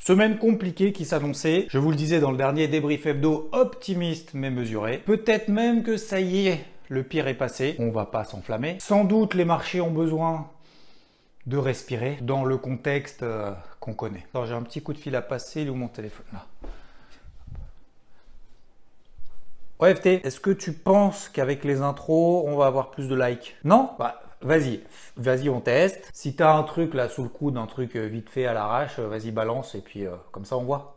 Semaine compliquée qui s'annonçait. Je vous le disais dans le dernier débrief hebdo, optimiste mais mesuré. Peut-être même que ça y est, le pire est passé. On va pas s'enflammer. Sans doute les marchés ont besoin de respirer dans le contexte qu'on connaît. Alors j'ai un petit coup de fil à passer, il est où mon téléphone là? OFT, est-ce que tu penses qu'avec les intros, on va avoir plus de likes? Non? Bah, vas-y, on teste. Si t'as un truc là sous le coude, un truc vite fait à l'arrache, vas-y, balance et puis comme ça on voit.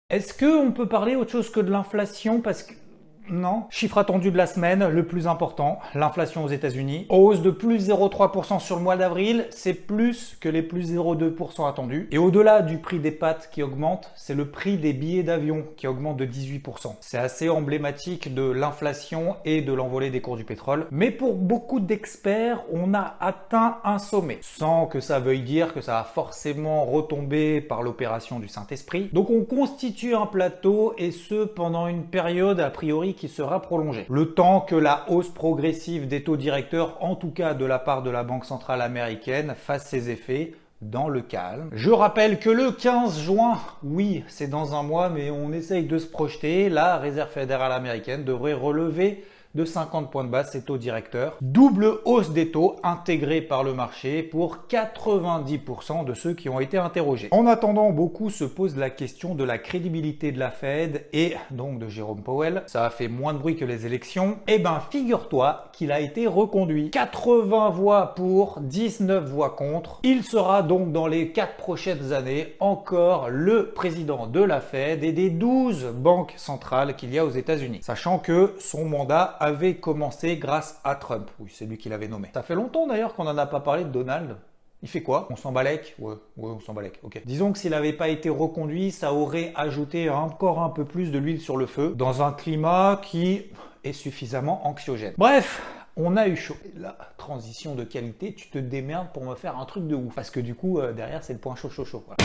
Est-ce qu'on peut parler autre chose que de l'inflation parce que... Non. Chiffre attendu de la semaine, le plus important, l'inflation aux États-Unis. Hausse de plus 0,3% sur le mois d'avril, c'est plus que les plus 0,2% attendus. Et au-delà du prix des pâtes qui augmente, c'est le prix des billets d'avion qui augmente de 18%. C'est assez emblématique de l'inflation et de l'envolée des cours du pétrole. Mais pour beaucoup d'experts, on a atteint un sommet. Sans que ça veuille dire que ça va forcément retomber par l'opération du Saint-Esprit. Donc on constitue un plateau et ce pendant une période a priori qui sera prolongée. Le temps que la hausse progressive des taux directeurs, en tout cas de la part de la Banque centrale américaine, fasse ses effets dans le calme. Je rappelle que le 15 juin, oui, c'est dans un mois, mais on essaye de se projeter, la Réserve fédérale américaine devrait relever de 50 points de base ses taux directeurs. Double hausse des taux intégrés par le marché pour 90% de ceux qui ont été interrogés. En attendant, beaucoup se posent la question de la crédibilité de la Fed et donc de Jérôme Powell. Ça a fait moins de bruit que les élections. Eh ben, figure-toi qu'il a été reconduit. 80 voix pour, 19 voix contre. Il sera donc dans les 4 prochaines années encore le président de la Fed et des 12 banques centrales qu'il y a aux États-Unis. Sachant que son mandat avait commencé grâce à Trump. Oui, c'est lui qui l'avait nommé. Ça fait longtemps d'ailleurs qu'on n'en a pas parlé de Donald. Il fait quoi? On s'en balèque? Ouais, on s'en balèque, ok. Disons que s'il n'avait pas été reconduit, ça aurait ajouté encore un peu plus de l'huile sur le feu dans un climat qui est suffisamment anxiogène. Bref, on a eu chaud. La transition de qualité, tu te démerdes pour me faire un truc de ouf. Parce que du coup, derrière, c'est le point chaud. Voilà.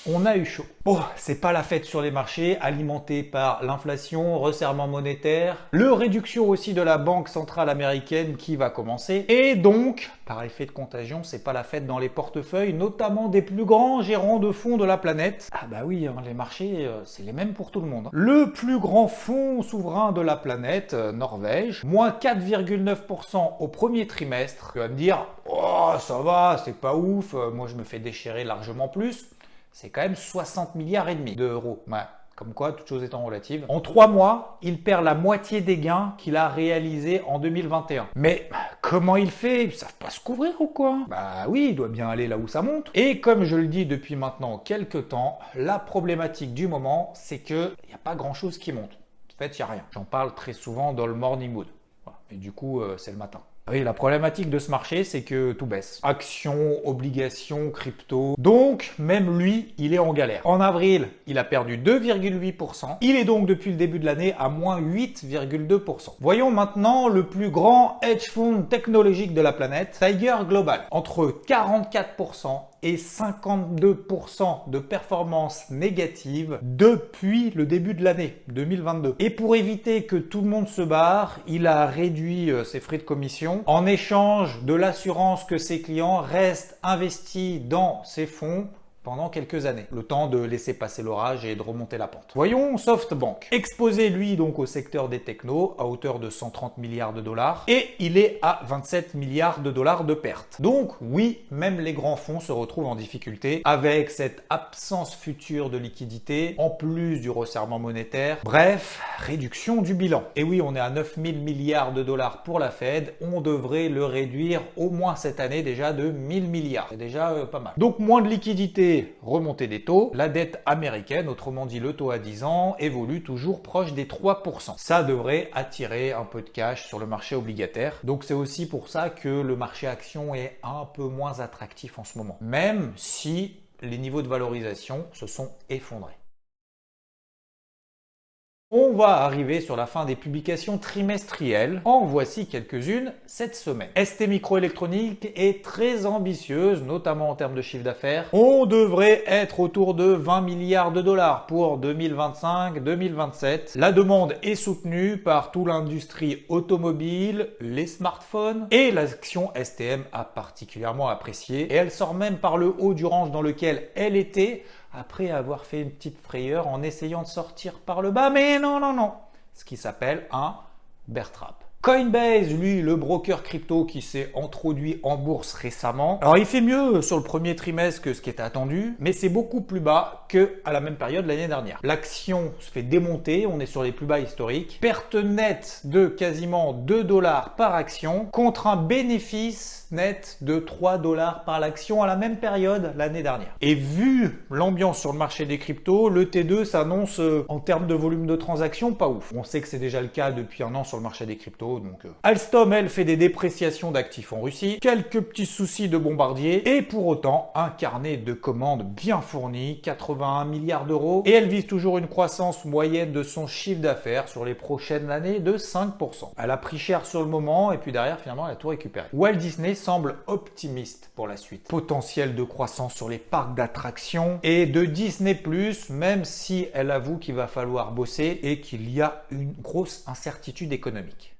On a eu chaud. Bon, c'est pas la fête sur les marchés, alimentée par l'inflation, resserrement monétaire, le réduction aussi de la Banque centrale américaine qui va commencer. Et donc, par effet de contagion, c'est pas la fête dans les portefeuilles, notamment des plus grands gérants de fonds de la planète. Ah bah oui, hein, les marchés, c'est les mêmes pour tout le monde. Le plus grand fonds souverain de la planète, Norvège, moins 4,9% au premier trimestre. Tu vas me dire, oh ça va, c'est pas ouf, moi je me fais déchirer largement plus. C'est quand même 60 milliards et demi d'euros. Ouais. Comme quoi, toutes choses étant relatives. En 3 mois, il perd la moitié des gains qu'il a réalisés en 2021. Mais comment il fait? Ils savent pas se couvrir ou quoi? Bah oui, il doit bien aller là où ça monte. Et comme je le dis depuis maintenant quelques temps, la problématique du moment, c'est que il n'y a pas grand chose qui monte. En fait, il n'y a rien. J'en parle très souvent dans le morning mood. Voilà. Et du coup, c'est le matin. Oui, la problématique de ce marché, c'est que tout baisse. Actions, obligations, crypto. Donc, même lui, il est en galère. En avril, il a perdu 2,8%. Il est donc depuis le début de l'année à moins 8,2%. Voyons maintenant le plus grand hedge fund technologique de la planète, Tiger Global. Entre 44% et 52% de performance négative depuis le début de l'année 2022. Et pour éviter que tout le monde se barre, il a réduit ses frais de commission en échange de l'assurance que ses clients restent investis dans ses fonds pendant quelques années, le temps de laisser passer l'orage et de remonter la pente. Voyons SoftBank. Exposé lui donc au secteur des technos à hauteur de 130 milliards de dollars et il est à 27 milliards de dollars de pertes. Donc oui, même les grands fonds se retrouvent en difficulté avec cette absence future de liquidité en plus du resserrement monétaire. Bref, réduction du bilan. Et oui, on est à 9 000 milliards de dollars pour la Fed, on devrait le réduire au moins cette année déjà de 1000 milliards. C'est déjà pas mal. Donc moins de liquidité, remontée des taux, la dette américaine, autrement dit le taux à 10 ans, évolue toujours proche des 3%. Ça devrait attirer un peu de cash sur le marché obligataire. Donc c'est aussi pour ça que le marché action est un peu moins attractif en ce moment. Même si les niveaux de valorisation se sont effondrés. On va arriver sur la fin des publications trimestrielles. En voici quelques-unes cette semaine. STMicroelectronics est très ambitieuse, notamment en termes de chiffre d'affaires. On devrait être autour de 20 milliards de dollars pour 2025-2027. La demande est soutenue par toute l'industrie automobile, les smartphones et l'action STM a particulièrement apprécié. Et elle sort même par le haut du range dans lequel elle était, après avoir fait une petite frayeur en essayant de sortir par le bas, mais non, ce qui s'appelle un bear trap. Coinbase, lui, le broker crypto qui s'est introduit en bourse récemment. Alors, il fait mieux sur le premier trimestre que ce qui était attendu, mais c'est beaucoup plus bas qu'à la même période l'année dernière. L'action se fait démonter, on est sur les plus bas historiques. Perte nette de quasiment 2 dollars par action contre un bénéfice net de 3 dollars par l'action à la même période l'année dernière. Et vu l'ambiance sur le marché des cryptos, le T2 s'annonce en termes de volume de transactions pas ouf. On sait que c'est déjà le cas depuis un an sur le marché des cryptos. Donc, Alstom, elle, fait des dépréciations d'actifs en Russie, quelques petits soucis de bombardier et pour autant un carnet de commandes bien fourni, 81 milliards d'euros et elle vise toujours une croissance moyenne de son chiffre d'affaires sur les prochaines années de 5%. Elle a pris cher sur le moment et puis derrière finalement elle a tout récupéré. Walt Disney semble optimiste pour la suite. Potentiel de croissance sur les parcs d'attractions et de Disney+, même si elle avoue qu'il va falloir bosser et qu'il y a une grosse incertitude économique.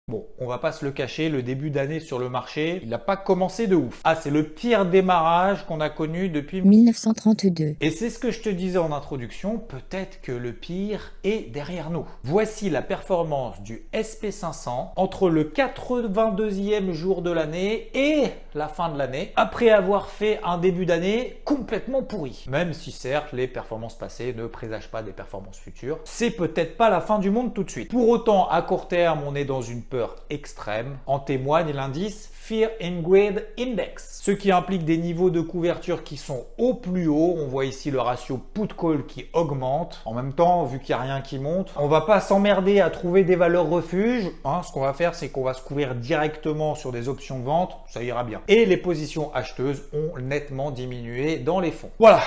Bon, on va pas se le cacher, le début d'année sur le marché, il n'a pas commencé de ouf. Ah, c'est le pire démarrage qu'on a connu depuis 1932. Et c'est ce que je te disais en introduction, peut-être que le pire est derrière nous. Voici la performance du SP500 entre le 82e jour de l'année et la fin de l'année, après avoir fait un début d'année complètement pourri. Même si certes, les performances passées ne présagent pas des performances futures, c'est peut-être pas la fin du monde tout de suite. Pour autant, à court terme, on est dans une peur extrême. En témoigne l'indice Fear and Greed Index, ce qui implique des niveaux de couverture qui sont au plus haut. On voit ici le ratio put-call qui augmente. En même temps, vu qu'il n'y a rien qui monte, on va pas s'emmerder à trouver des valeurs refuges. Ce qu'on va faire, c'est qu'on va se couvrir directement sur des options de vente. Ça ira bien. Et les positions acheteuses ont nettement diminué dans les fonds. Voilà.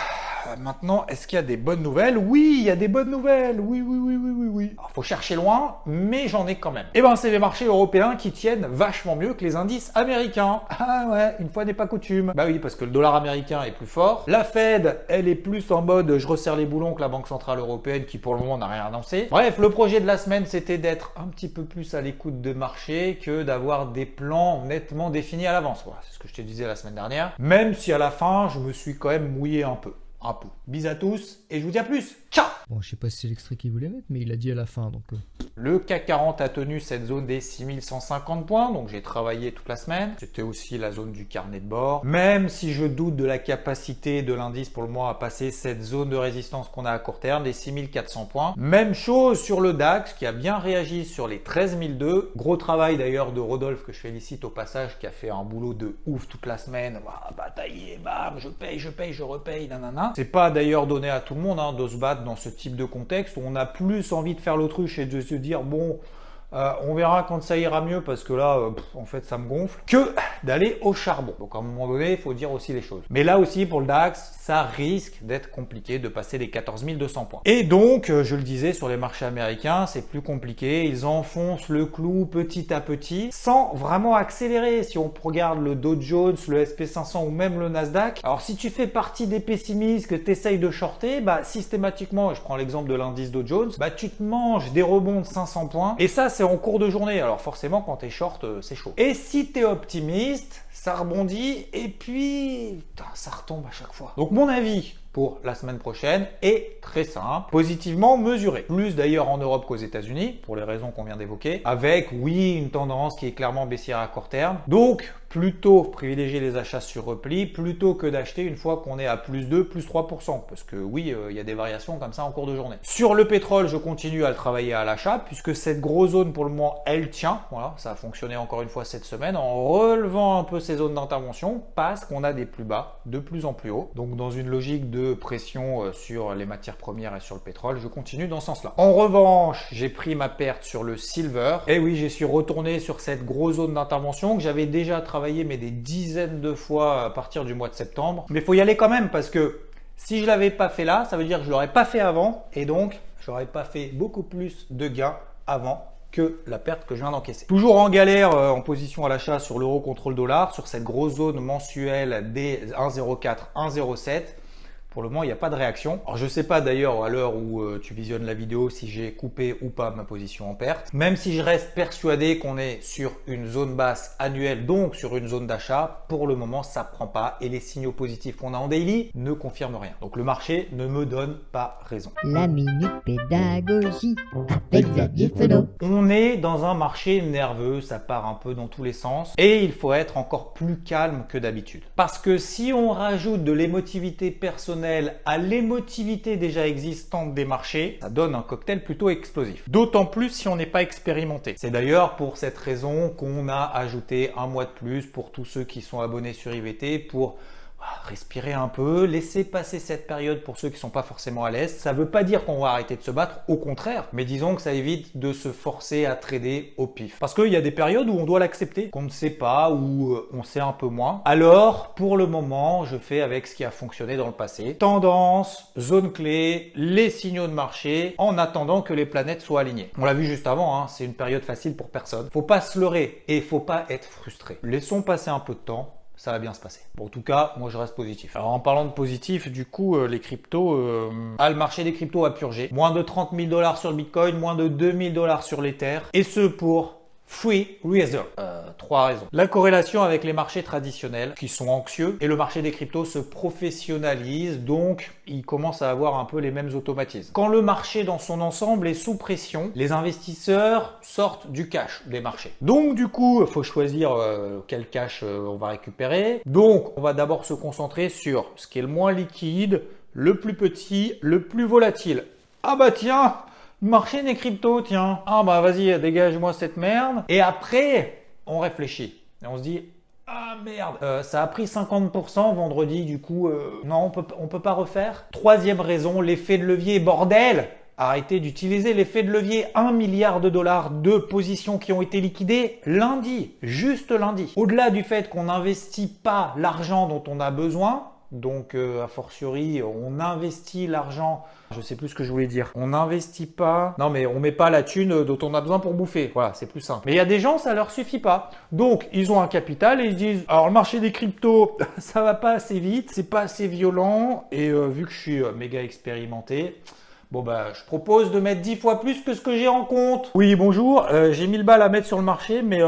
Maintenant, est-ce qu'il y a des bonnes nouvelles? Oui, il y a des bonnes nouvelles. Oui. Alors, faut chercher loin, mais j'en ai quand même. Eh ben, c'est les marchés européens qui tiennent vachement mieux que les indices américains. Ah ouais, une fois n'est pas coutume. Bah oui, parce que le dollar américain est plus fort. La Fed, elle est plus en mode je resserre les boulons que la Banque Centrale Européenne qui pour le moment n'a rien annoncé. Bref, le projet de la semaine, c'était d'être un petit peu plus à l'écoute de marché que d'avoir des plans nettement définis à l'avance. Voilà, c'est ce que je te disais la semaine dernière. Même si à la fin, je me suis quand même mouillé un peu. Bis à tous et je vous dis à plus. Ciao! Bon, je sais pas si c'est l'extrait qu'il voulait mettre, mais il a dit à la fin, donc... Le CAC 40 a tenu cette zone des 6150 points, donc j'ai travaillé toute la semaine. C'était aussi la zone du carnet de bord. Même si je doute de la capacité de l'indice pour le moment à passer cette zone de résistance qu'on a à court terme, des 6400 points. Même chose sur le DAX qui a bien réagi sur les 13002. Gros travail d'ailleurs de Rodolphe que je félicite au passage qui a fait un boulot de ouf toute la semaine. Batailler, bam, je paye, je repaye, nanana. C'est pas d'ailleurs donné à tout le monde de se battre dans ce type de contexte où on a plus envie de faire l'autruche et de se dire bon, on verra quand ça ira mieux parce que là, en fait, ça me gonfle, que d'aller au charbon. Donc à un moment donné, il faut dire aussi les choses. Mais là aussi, pour le DAX, ça risque d'être compliqué de passer les 14 200 points. Et donc, je le disais, sur les marchés américains, c'est plus compliqué. Ils enfoncent le clou petit à petit sans vraiment accélérer. Si on regarde le Dow Jones, le SP500 ou même le Nasdaq, alors si tu fais partie des pessimistes que tu essayes de shorter, systématiquement, je prends l'exemple de l'indice Dow Jones, tu te manges des rebonds de 500 points. Et ça, c'est en cours de journée. Alors forcément, quand tu es short, c'est chaud. Et si tu es optimiste, ça rebondit et puis putain, ça retombe à chaque fois. Donc mon avis pour la semaine prochaine est très simple, positivement mesuré. Plus d'ailleurs en Europe qu'aux États-Unis, pour les raisons qu'on vient d'évoquer, avec oui une tendance qui est clairement baissière à court terme. Donc plutôt privilégier les achats sur repli plutôt que d'acheter une fois qu'on est à plus 2, plus 3%. Parce que oui, il y a des variations comme ça en cours de journée. Sur le pétrole, je continue à le travailler à l'achat puisque cette grosse zone pour le moment, elle tient. Voilà, ça a fonctionné encore une fois cette semaine en relevant un peu ces zones d'intervention parce qu'on a des plus bas de plus en plus haut. Donc dans une logique de pression sur les matières premières et sur le pétrole, je continue dans ce sens-là. En revanche, j'ai pris ma perte sur le silver. Et oui, j'y suis retourné sur cette grosse zone d'intervention que j'avais déjà travaillé mais des dizaines de fois à partir du mois de septembre. Mais il faut y aller quand même parce que si je l'avais pas fait là, ça veut dire que je l'aurais pas fait avant et donc j'aurais pas fait beaucoup plus de gains avant que la perte que je viens d'encaisser. Toujours en galère en position à l'achat sur l'euro contre le dollar, sur cette grosse zone mensuelle des 1,04, 1,07. Pour le moment, il n'y a pas de réaction. Alors, je ne sais pas d'ailleurs à l'heure où tu visionnes la vidéo si j'ai coupé ou pas ma position en perte. Même si je reste persuadé qu'on est sur une zone basse annuelle, donc sur une zone d'achat, pour le moment, ça ne prend pas et les signaux positifs qu'on a en daily ne confirment rien. Donc, le marché ne me donne pas raison. La minute pédagogie avec Xavier Fenot. On est dans un marché nerveux, ça part un peu dans tous les sens et il faut être encore plus calme que d'habitude. Parce que si on rajoute de l'émotivité personnelle à l'émotivité déjà existante des marchés, ça donne un cocktail plutôt explosif. D'autant plus si on n'est pas expérimenté. C'est d'ailleurs pour cette raison qu'on a ajouté un mois de plus pour tous ceux qui sont abonnés sur IVT pour respirer un peu, laisser passer cette période pour ceux qui ne sont pas forcément à l'aise. Ça ne veut pas dire qu'on va arrêter de se battre, au contraire. Mais disons que ça évite de se forcer à trader au pif. Parce qu'il y a des périodes où on doit l'accepter, qu'on ne sait pas, ou on sait un peu moins. Alors, pour le moment, je fais avec ce qui a fonctionné dans le passé. Tendance, zone clé, les signaux de marché, en attendant que les planètes soient alignées. On l'a vu juste avant, hein, c'est une période facile pour personne. Faut pas se leurrer et faut pas être frustré. Laissons passer un peu de temps. Ça va bien se passer. Bon, en tout cas, moi je reste positif. Alors en parlant de positif, du coup, les cryptos, le marché des cryptos a purgé. Moins de 30 000 $ sur le Bitcoin, moins de 2 000 $ sur l'Ether. Et ce pour 3 reasons. 3 raisons. La corrélation avec les marchés traditionnels qui sont anxieux et le marché des cryptos se professionnalise, donc il commence à avoir un peu les mêmes automatismes. Quand le marché dans son ensemble est sous pression, les investisseurs sortent du cash des marchés. Donc du coup, il faut choisir quel cash on va récupérer. Donc on va d'abord se concentrer sur ce qui est le moins liquide, le plus petit, le plus volatile. Ah bah tiens, marché des cryptos, tiens. Ah bah vas-y, dégage-moi cette merde. Et après, on réfléchit. Et on se dit, ah merde, ça a pris 50% vendredi, du coup, non, on peut pas refaire. Troisième raison, l'effet de levier, bordel. Arrêtez d'utiliser l'effet de levier. 1 milliard de dollars de positions qui ont été liquidées lundi, juste lundi. Au-delà du fait qu'on n'investit pas l'argent dont on a besoin, donc a fortiori on investit l'argent, je sais plus ce que je voulais dire, on n'investit pas, non mais on met pas la thune dont on a besoin pour bouffer, voilà, c'est plus simple. Mais il y a des gens, ça leur suffit pas, donc ils ont un capital et ils se disent, alors le marché des cryptos ça va pas assez vite, c'est pas assez violent et vu que je suis méga expérimenté, bon bah je propose de mettre 10 fois plus que ce que j'ai en compte. Oui bonjour, j'ai 1000 balles à mettre sur le marché mais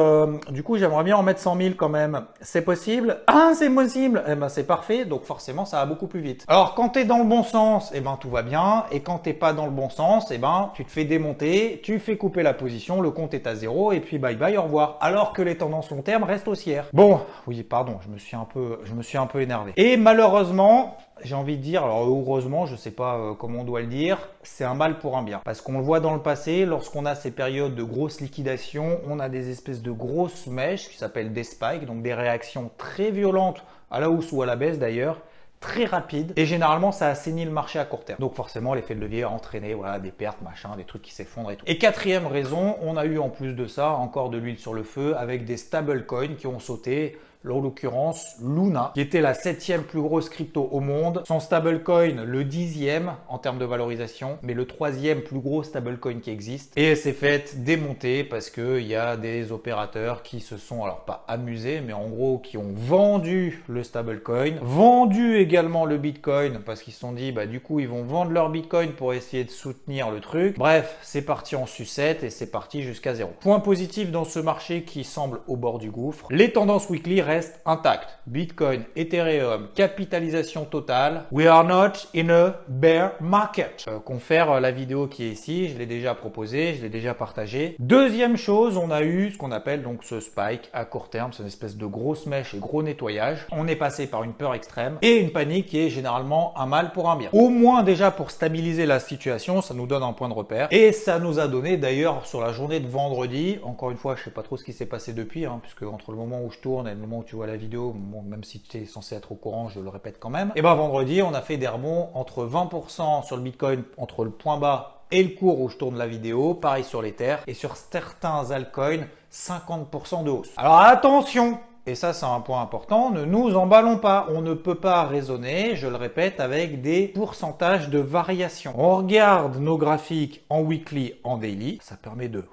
du coup j'aimerais bien en mettre 100 000 quand même. C'est possible? Ah c'est possible. Eh ben c'est parfait, donc forcément ça va beaucoup plus vite. Alors quand t'es dans le bon sens, eh ben tout va bien, et quand t'es pas dans le bon sens, eh ben tu te fais démonter, tu fais couper la position, le compte est à zéro et puis bye bye, au revoir. Alors que les tendances long terme restent haussières. Bon, oui pardon, je me suis un peu énervé. Et malheureusement, j'ai envie de dire, alors heureusement, je sais pas comment on doit le dire, c'est un mal pour un bien. Parce qu'on le voit dans le passé, lorsqu'on a ces périodes de grosses liquidations, on a des espèces de grosses mèches qui s'appellent des spikes, donc des réactions très violentes à la hausse ou à la baisse d'ailleurs, très rapides, et généralement ça assainit le marché à court terme. Donc forcément l'effet de levier a entraîné voilà, des pertes, machin, des trucs qui s'effondrent et tout. Et quatrième raison, on a eu en plus de ça encore de l'huile sur le feu avec des stablecoins qui ont sauté. En l'occurrence Luna, qui était la 7e plus grosse crypto au monde. Son stablecoin, le 10e en termes de valorisation, mais le 3e plus gros stablecoin qui existe. Et elle s'est faite démonter parce qu'il y a des opérateurs qui se sont, alors pas amusés, mais en gros qui ont vendu le stablecoin, vendu également le bitcoin parce qu'ils se sont dit, bah du coup ils vont vendre leur bitcoin pour essayer de soutenir le truc. Bref, c'est parti en sucette et c'est parti jusqu'à zéro. Point positif dans ce marché qui semble au bord du gouffre, les tendances weekly restent reste intact. Bitcoin, Ethereum, capitalisation totale. We are not in a bear market. Confère la vidéo qui est ici, je l'ai déjà proposée, je l'ai déjà partagée. Deuxième chose, on a eu ce qu'on appelle donc ce spike à court terme, c'est une espèce de grosse mèche et gros nettoyage. On est passé par une peur extrême et une panique qui est généralement un mal pour un bien. Au moins déjà pour stabiliser la situation, ça nous donne un point de repère. Et ça nous a donné d'ailleurs sur la journée de vendredi, encore une fois, je sais pas trop ce qui s'est passé depuis, puisque entre le moment où je tourne et le moment où tu vois la vidéo, bon, même si tu es censé être au courant, je le répète quand même. Et ben vendredi, on a fait des rebonds entre 20% sur le Bitcoin, entre le point bas et le cours où je tourne la vidéo, pareil sur l'Ether, et sur certains altcoins, 50% de hausse. Alors attention! Et ça, c'est un point important, ne nous emballons pas. On ne peut pas raisonner, je le répète, avec des pourcentages de variation. On regarde nos graphiques en weekly, en daily. Ça permet de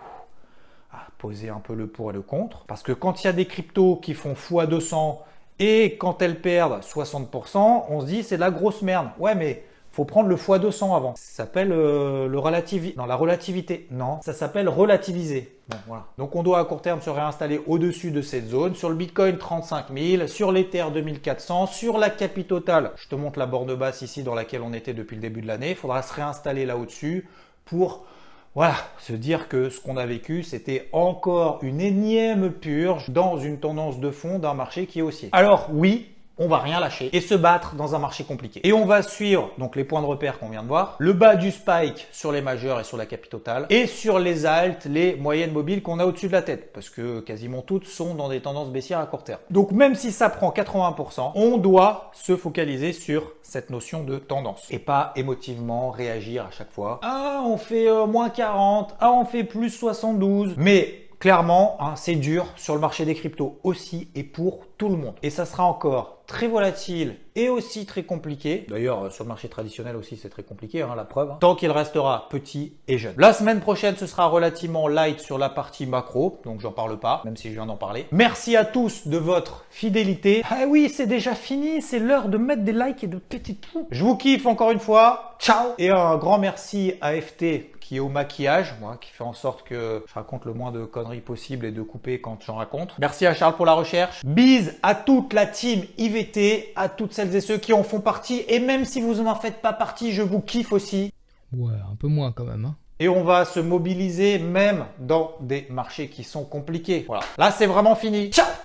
poser un peu le pour et le contre. Parce que quand il y a des cryptos qui font x200 et quand elles perdent 60%, on se dit c'est de la grosse merde. Ouais, mais faut prendre le x200 avant. Ça s'appelle la relativité. Non, ça s'appelle relativiser. Bon, voilà. Donc on doit à court terme se réinstaller au-dessus de cette zone. Sur le Bitcoin, 35 000. Sur l'Ether, 2400. Sur la Capi Total, je te montre la borne basse ici dans laquelle on était depuis le début de l'année. Il faudra se réinstaller là au-dessus pour se dire que ce qu'on a vécu, c'était encore une énième purge dans une tendance de fond d'un marché qui est haussier. Alors oui, on va rien lâcher et se battre dans un marché compliqué. Et on va suivre donc les points de repère qu'on vient de voir, le bas du spike sur les majeurs et sur la Capi Total, et sur les alts, les moyennes mobiles qu'on a au-dessus de la tête, parce que quasiment toutes sont dans des tendances baissières à court terme. Donc même si ça prend 80%, on doit se focaliser sur cette notion de tendance et pas émotivement réagir à chaque fois. Ah, on fait moins 40, ah, on fait plus 72, mais clairement, c'est dur sur le marché des cryptos aussi et pour tout le monde. Et ça sera encore très volatile et aussi très compliqué. D'ailleurs, sur le marché traditionnel aussi, c'est très compliqué, la preuve. Tant qu'il restera petit et jeune. La semaine prochaine, ce sera relativement light sur la partie macro, donc j'en parle pas, même si je viens d'en parler. Merci à tous de votre fidélité. Ah oui, c'est déjà fini, c'est l'heure de mettre des likes et de péter tout. Je vous kiffe encore une fois. Ciao! Et un grand merci à FT qui est au maquillage, qui fait en sorte que je raconte le moins de conneries possible et de couper quand j'en raconte. Merci à Charles pour la recherche. Bise à toute la team IVT, à toutes celles et ceux qui en font partie. Et même si vous n'en faites pas partie, je vous kiffe aussi. Ouais, un peu moins quand même. Et on va se mobiliser même dans des marchés qui sont compliqués. Voilà. Là, c'est vraiment fini. Ciao!